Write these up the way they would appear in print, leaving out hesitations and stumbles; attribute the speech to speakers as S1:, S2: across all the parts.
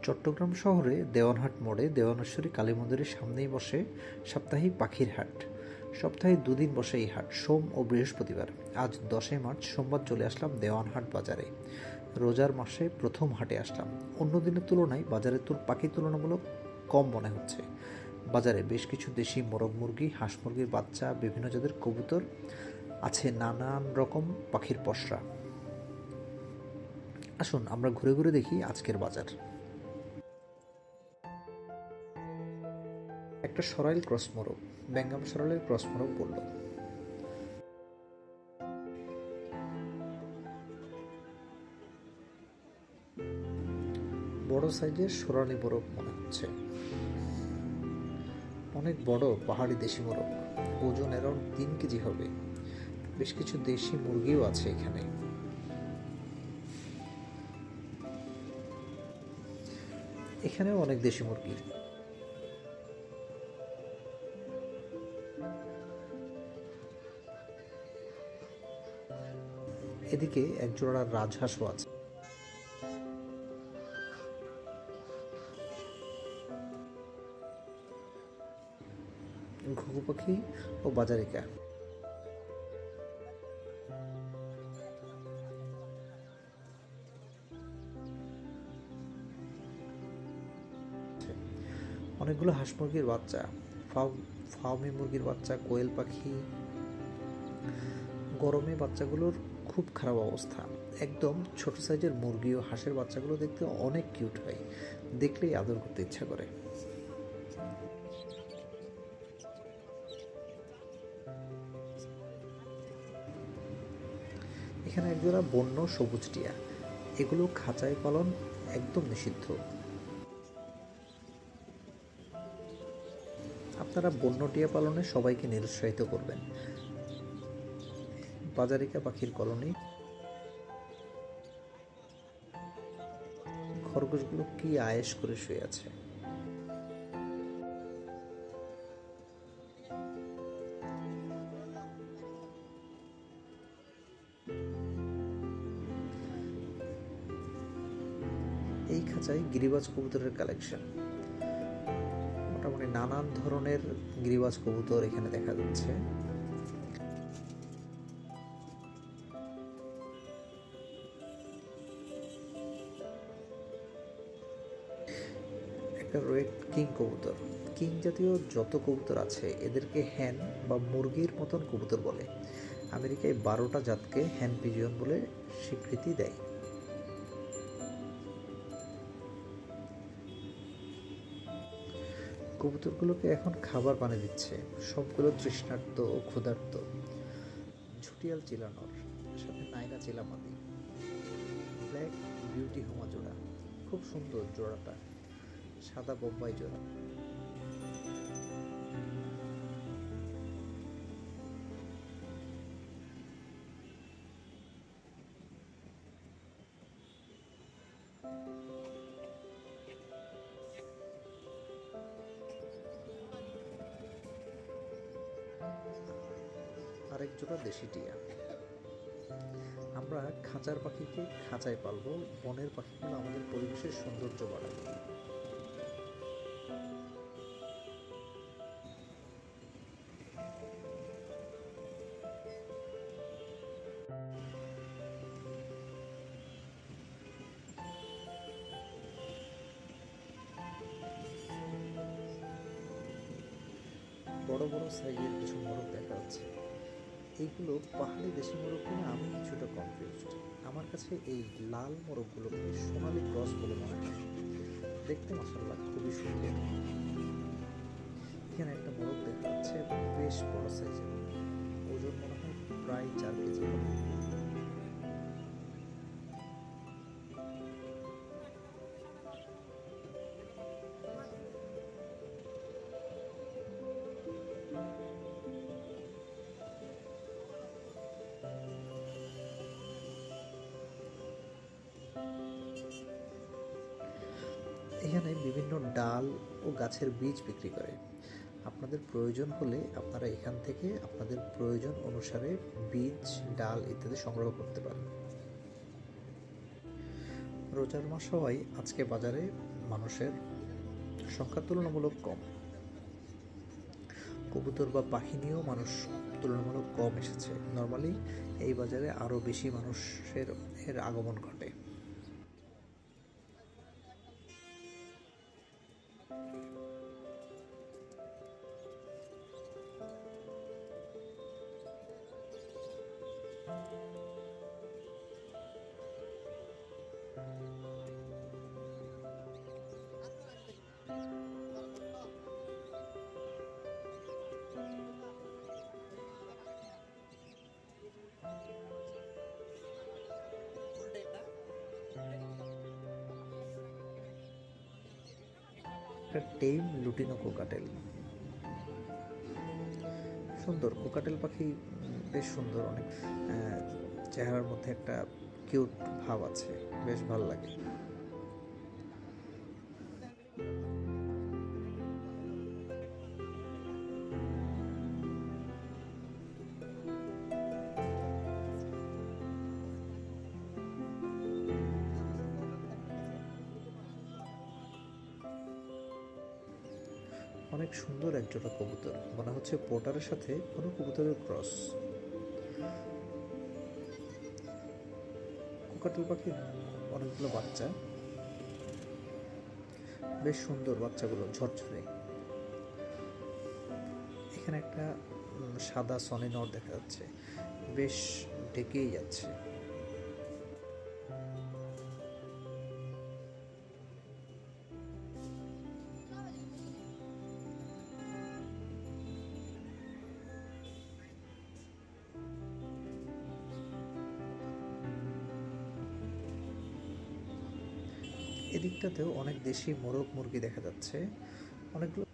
S1: চট্টগ্রাম শহরে দেওয়ানহাট মোড়ে দেওয়ানেশ্বরী কালী মন্দিরের সামনেই বসে সাপ্তাহিক পাখির হাট। সপ্তাহে দুদিন বসে এই হাট, সোম ও বৃহস্পতিবার। আজ 10 মার্চ সোমবার চলে আসলাম দেওয়ানহাট বাজারে। রোজার মাসে প্রথম হাটে আসলাম। অন্য দিনের তুলনায় বাজারে পাখি তুলনামূলক কম মনে হচ্ছে। বাজারে বেশ কিছু দেশি মোরগ মুরগি, হাঁস মুরগির বাচ্চা, বিভিন্ন জাতের কবুতর, আছে নানান রকম পাখির পসরা। আসুন আমরা ঘুরে ঘুরে দেখি আজকের বাজার। একটা সরাইল ক্রস মোরগ, বেঙ্গাম সরাইলের ক্রস মোরগ বলল। বড় সাইজের সোনালী মোরগ মনে হচ্ছে। অনেক বড় পাহাড়ি দেশি মোরগ, ওজন অ্যারাউন্ড 3 কেজি হবে। বেশ কিছু দেশি মুরগিও আছে এখানে। এখানেও অনেক দেশি মুরগি। এদিকে একজোড়া রাজহাঁসও আছে। ঘুঘু পাখি ও বাজারিকা। অনেকগুলো হাঁস মুরগির বাচ্চা, ফার্মি মুরগির বাচ্চা, কোয়েল পাখি। গরমে বাচ্চাগুলোর খুব খারাপ অবস্থা। একদম ছোট সাইজের মুরগি ও হাঁসের বাচ্চাগুলো দেখতে অনেক কিউট হয়, দেখলেই আদর করতে ইচ্ছা করে। এখানে একজোড়া বন্য সবুজ টিয়া। এগুলো খাঁচায় পালন একদম নিষিদ্ধ। আপনারা বন্য টিয়া পালনে সবাইকে নিরুৎসাহিত করবেন। বাজারিকা পাখির কলোনি। খরগোশগুলো কি আয়েশ করে শুয়ে আছে। এই খাঁচায় গিরিবাজ কবুতরের কালেকশন। মোটামুটি নানান ধরনের গিরিবাজ কবুতর এখানে দেখা যাচ্ছে। একটা রেড কিং কবুতর। কিং জাতীয় যত কবুতর আছে এদেরকে হ্যান বা মুরগির মতন কবুতর বলে। আমেরিকায় 12টা জাতকে হ্যান পিজিয়ন বলে স্বীকৃতি দেয়। কবুতরগুলোকে এখন খাবার পানি দিচ্ছে। সবগুলো তৃষ্ণার্ত ও ক্ষুধার্ত। ঝুটিয়াল চিলানোর সাথে নাইরা চিলামাদি। ব্ল্যাক বিউটি হোমা জোড়া, খুব সুন্দর জোড়াটা। সাদা বোম্বাই জোড়া। আরেক জোড়া দেশি টিয়া। আমরা খাঁচার পাখিকে খাঁচায় পালবো, বনের পাখিগুলো আমাদের পরিবেশের সৌন্দর্য বাড়াবে। বড় বড় সাইজের কিছু মোরগ দেখা যাচ্ছে। এইগুলো পাহাড়ি দেশি মোরগ কিনা আমি কিছুটা কনফিউজড। আমার কাছে এই লাল মোরগগুলোকে সোনালী ক্রস বলে মনে হয়। দেখতে মাশাআল্লাহ খুবই সুন্দর। এখানে একটা মোরগ দেখা যাচ্ছে, বেশ বড় সাইজের। ওজন মনে হয় প্রায় 4 কেজি হবে। এখানে বিভিন্ন ডাল ও গাছের বীজ বিক্রি করে। আপনাদের প্রয়োজন হলে আপনারা এখান থেকে আপনাদের প্রয়োজন অনুসারে বীজ, ডাল ইত্যাদি সংগ্রহ করতে পারেন। রোজার মাস হওয়ায় আজকে বাজারে মানুষের সংখ্যা তুলনামূলক কম। কবুতর বা পাখি নিয়েও মানুষ তুলনামূলক কম এসেছে। নর্মালি এই বাজারে আরও বেশি মানুষের আগমন ঘটে। একটা টেম লুটিনো কোকাটেল, সুন্দর কোকাটেল পাখি, বেশ সুন্দর, অনেক চেহারার মধ্যে একটা কিউট ভাব আছে, বেশ ভালো লাগে। অনেক সুন্দর একজোড়া কবুতর, মনে হচ্ছে পোটারের সাথে কোনো কবুতরের ক্রস। কোকাটেল পাখির অনেকগুলো বাচ্চা, বেশ সুন্দর বাচ্চাগুলো, ঝরঝরে। এখানে একটা সাদা সনি নর দেখা যাচ্ছে, বেশ ডেকেই যাচ্ছে। এদিকটাতেও অনেক দেশি মোরগ মুরগি দেখা যাচ্ছে, অনেকগুলো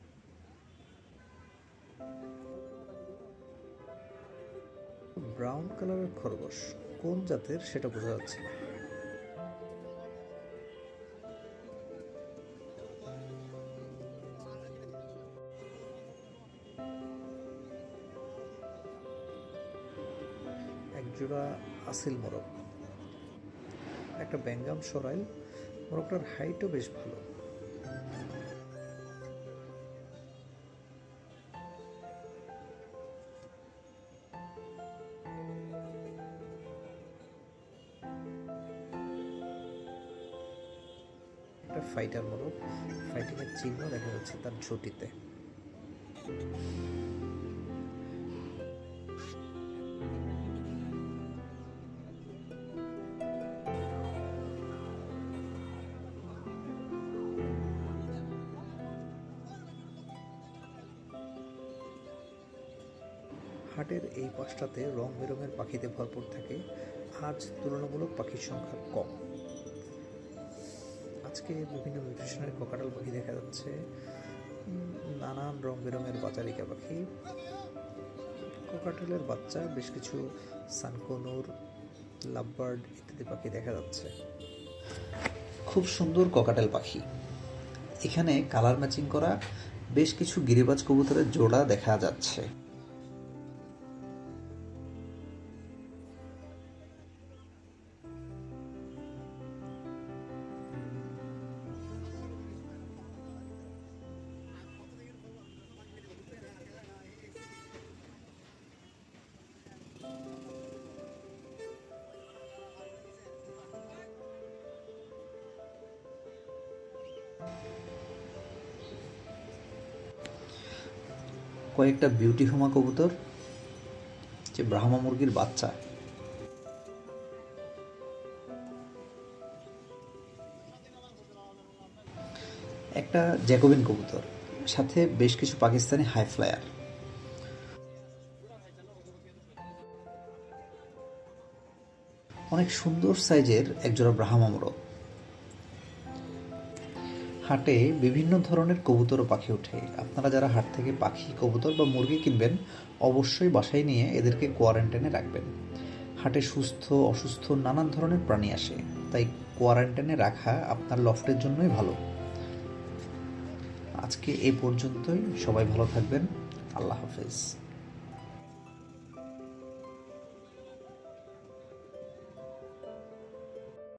S1: ব্রাউন কালারের খরগোশ, কোন জাতের সেটা বোঝা যাচ্ছে না। একজোড়া আসিল মোরগ, একটা বেঙ্গাম সরাইল, মোরগটার হাইটও বেশ ভালো। একটা ফাইটার মোরগ, ফাইটিং এর চিহ্ন দেখা যাচ্ছে তার ঝুঁটিতে। হাটের এই পাশটাতে রং বেরঙের পাখিতে ভরপুর থাকে। আজ তুলনামূলক পাখির সংখ্যা কম। আজকে বিভিন্ন মিউটেশনের কোকাটেল পাখি দেখা যাচ্ছে, নানান রং বেরঙের বাজারিকা পাখি, কোকাটেলের বাচ্চা, বেশ কিছু সানকনুর, লাভবার্ড ইত্যাদি পাখি দেখা যাচ্ছে। খুব সুন্দর কোকাটেল পাখি। এখানে কালার ম্যাচিং করা বেশ কিছু গিরিবাজ কবুতরের জোড়া দেখা যাচ্ছে। কয়েকটা বিউটি হুমা কবুতর, যে ব্রাহ্মা মুরগির বাচ্চা। একটা জ্যাকোবিন কবুতর, সাথে বেশ কিছু পাকিস্তানি হাই ফ্লায়ার। অনেক সুন্দর সাইজের একজোড়া ব্রাহ্মা মোরগ। হাটে বিভিন্ন ধরনের কবুতর ও পাখি ওঠে। আপনারা যারা হাট থেকে পাখি, কবুতর বা মুরগি কিনবেন, অবশ্যই বাসায় নিয়ে এদেরকে কোয়ারেন্টাইনে রাখবেন। হাটে সুস্থ অসুস্থ নানান ধরনের প্রাণী আসে, তাই কোয়ারেন্টাইনে রাখা আপনার লফটের জন্যই ভালো। আজকে এই পর্যন্তই, সবাই ভালো থাকবেন, আল্লাহ হাফেজ।